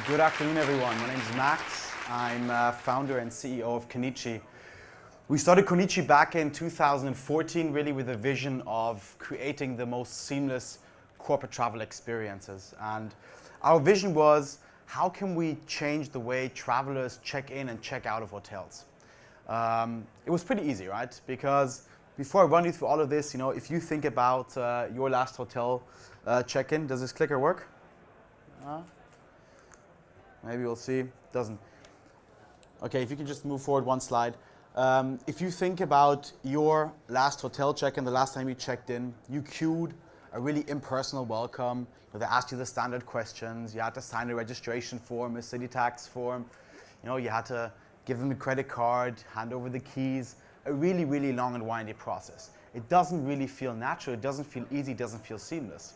Good afternoon, everyone. My name is Max. I'm founder and CEO of Kenichi. We started Konichi back in 2014, really with a vision of creating the most seamless corporate travel experiences. And our vision was, how can we change the way travelers check in and check out of hotels? It was pretty easy, right? Because before I run you through all of this, if you think about your last hotel check-in, does this clicker work? Maybe we'll see. Doesn't. Okay, if you can just move forward one slide. If you think about your last hotel check-in, the last time you checked in, you queued a really impersonal welcome. They asked you the standard questions. You had to sign a registration form, a city tax form. You had to give them a credit card, hand over the keys. A really, really long and windy process. It doesn't really feel natural. It doesn't feel easy. It doesn't feel seamless.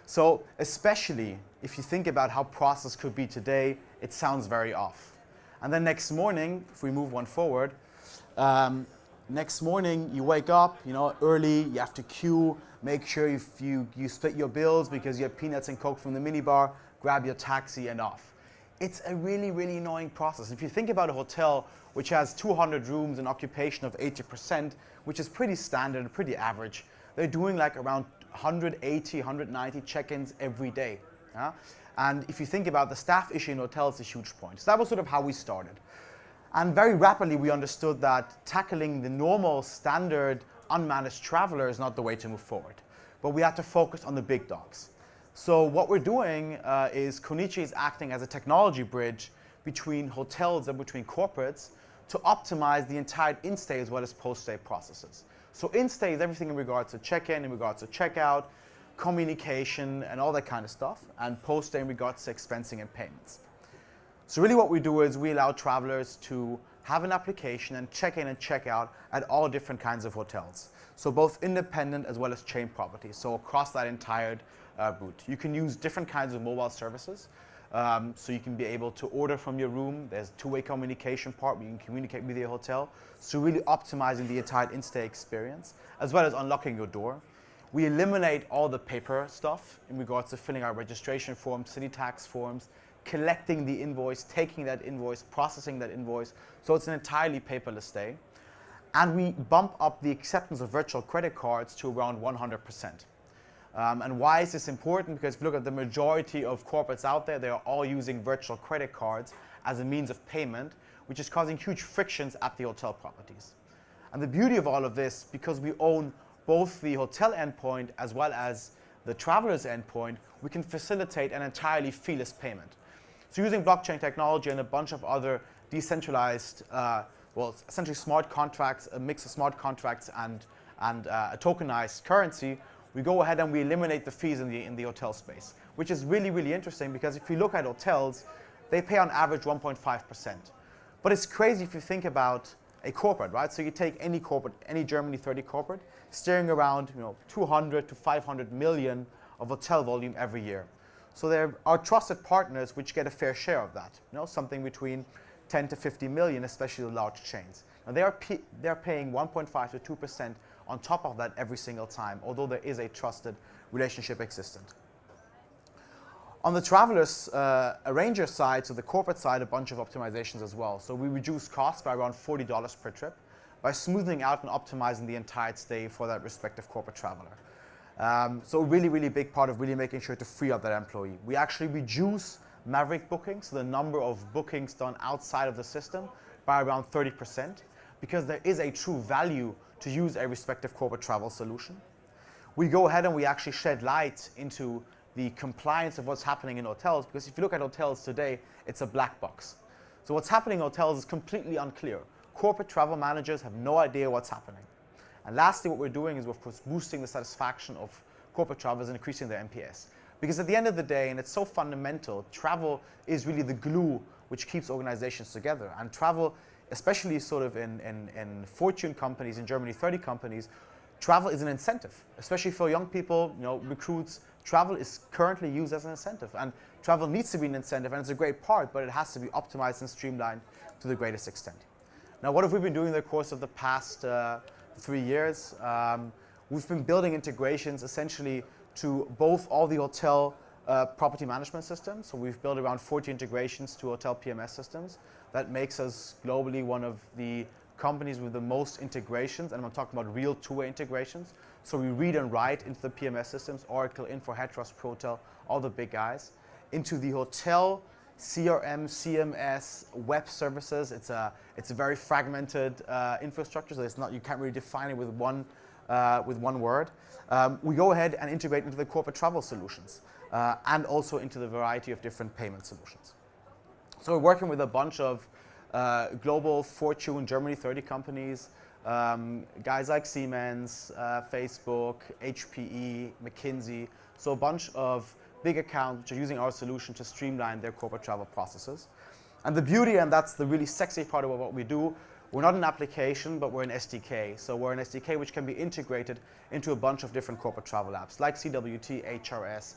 So especially if you think about how process could be today, it sounds very off. And then next morning, if we move one forward, next morning you wake up, early, you have to queue, make sure you split your bills because you have peanuts and Coke from the minibar, grab your taxi and off. It's a really, really annoying process. If you think about a hotel which has 200 rooms and occupation of 80%, which is pretty standard, pretty average, they're doing like around 180, 190 check-ins every day. Yeah? And if you think about the staff issue in hotels, it's a huge point. So that was sort of how we started. And very rapidly we understood that tackling the normal, standard, unmanaged traveler is not the way to move forward. But we had to focus on the big dogs. So what we're doing is Konichi is acting as a technology bridge between hotels and between corporates to optimize the entire in-stay as well as post-stay processes. So in-stay is everything in regards to check-in, in regards to check-out, communication, and all that kind of stuff, and post-stay in regards to expensing and payments. So really what we do is we allow travelers to have an application and check in and check out at all different kinds of hotels. So both independent as well as chain properties, so across that entire route. You can use different kinds of mobile services. So you can be able to order from your room. There's a two-way communication part where you can communicate with your hotel. So really optimizing the entire in-stay experience, as well as unlocking your door. We eliminate all the paper stuff in regards to filling out registration forms, city tax forms, collecting the invoice, taking that invoice, processing that invoice. So it's an entirely paperless stay. And we bump up the acceptance of virtual credit cards to around 100%. And why is this important? Because if you look at the majority of corporates out there, they are all using virtual credit cards as a means of payment, which is causing huge frictions at the hotel properties. And the beauty of all of this, because we own both the hotel endpoint as well as the traveler's endpoint, we can facilitate an entirely feeless payment. So using blockchain technology and a bunch of other decentralized, essentially smart contracts, a mix of smart contracts and a tokenized currency, we go ahead and we eliminate the fees in the hotel space, which is really, really interesting because if you look at hotels, they pay on average 1.5%. But it's crazy if you think about a corporate, right? So you take any corporate, any Germany 30 corporate, steering around 200 to 500 million of hotel volume every year. So they're our trusted partners which get a fair share of that, something between 10 to 50 million, especially the large chains. Now they're paying 1.5 to 2% on top of that every single time, although there is a trusted relationship existent. On the travelers arranger side, so the corporate side, a bunch of optimizations as well. So we reduce costs by around $40 per trip by smoothing out and optimizing the entire stay for that respective corporate traveler. So a really, really big part of really making sure to free up that employee. We actually reduce maverick bookings, so the number of bookings done outside of the system, by around 30%, because there is a true value to use a respective corporate travel solution. We go ahead and we actually shed light into the compliance of what's happening in hotels, because if you look at hotels today, it's a black box. So what's happening in hotels is completely unclear. Corporate travel managers have no idea what's happening. And lastly, what we're doing is we're of course boosting the satisfaction of corporate travelers and increasing their NPS. Because at the end of the day, and it's so fundamental, travel is really the glue which keeps organizations together. And travel, especially sort of in Fortune companies, in Germany 30 companies, travel is an incentive, especially for young people, recruits. Travel is currently used as an incentive, and travel needs to be an incentive, and it's a great part, but it has to be optimized and streamlined to the greatest extent. Now, what have we been doing in the course of the past 3 years? We've been building integrations essentially to both all the hotel property management system. So we've built around 40 integrations to hotel PMS systems. That makes us globally one of the companies with the most integrations, and I'm talking about real two-way integrations. So we read and write into the PMS systems, Oracle, Info, Headtrust, Protel, all the big guys, into the hotel CRM, CMS, web services. It's a very fragmented infrastructure, so it's not, you can't really define it with one word. We go ahead and integrate into the corporate travel solutions and also into the variety of different payment solutions. So we're working with a bunch of global Fortune Germany 30 companies, guys like Siemens, Facebook, HPE, McKinsey, so a bunch of big accounts which are using our solution to streamline their corporate travel processes. And the beauty, and that's the really sexy part of what we do, we're not an application, but we're an SDK. So we're an SDK which can be integrated into a bunch of different corporate travel apps, like CWT, HRS,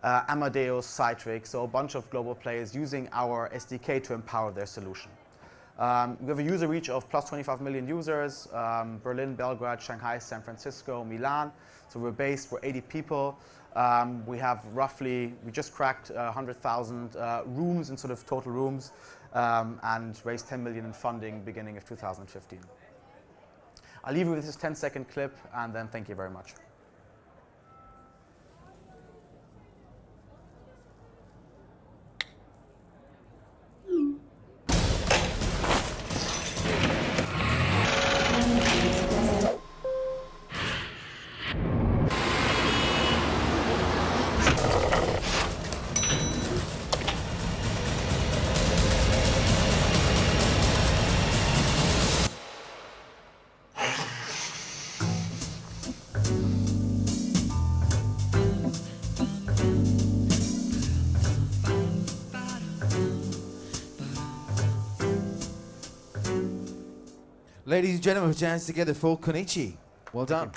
Amadeus, Citrix, so a bunch of global players using our SDK to empower their solution. We have a user reach of plus 25 million users, Berlin, Belgrade, Shanghai, San Francisco, Milan. So we're 80 people. We have roughly, we just cracked 100,000 rooms in sort of total rooms and raised 10 million in funding beginning of 2015. I'll leave you with this 10-second clip and then thank you very much. Ladies and gentlemen, put your hands together for Kenichi. Well done.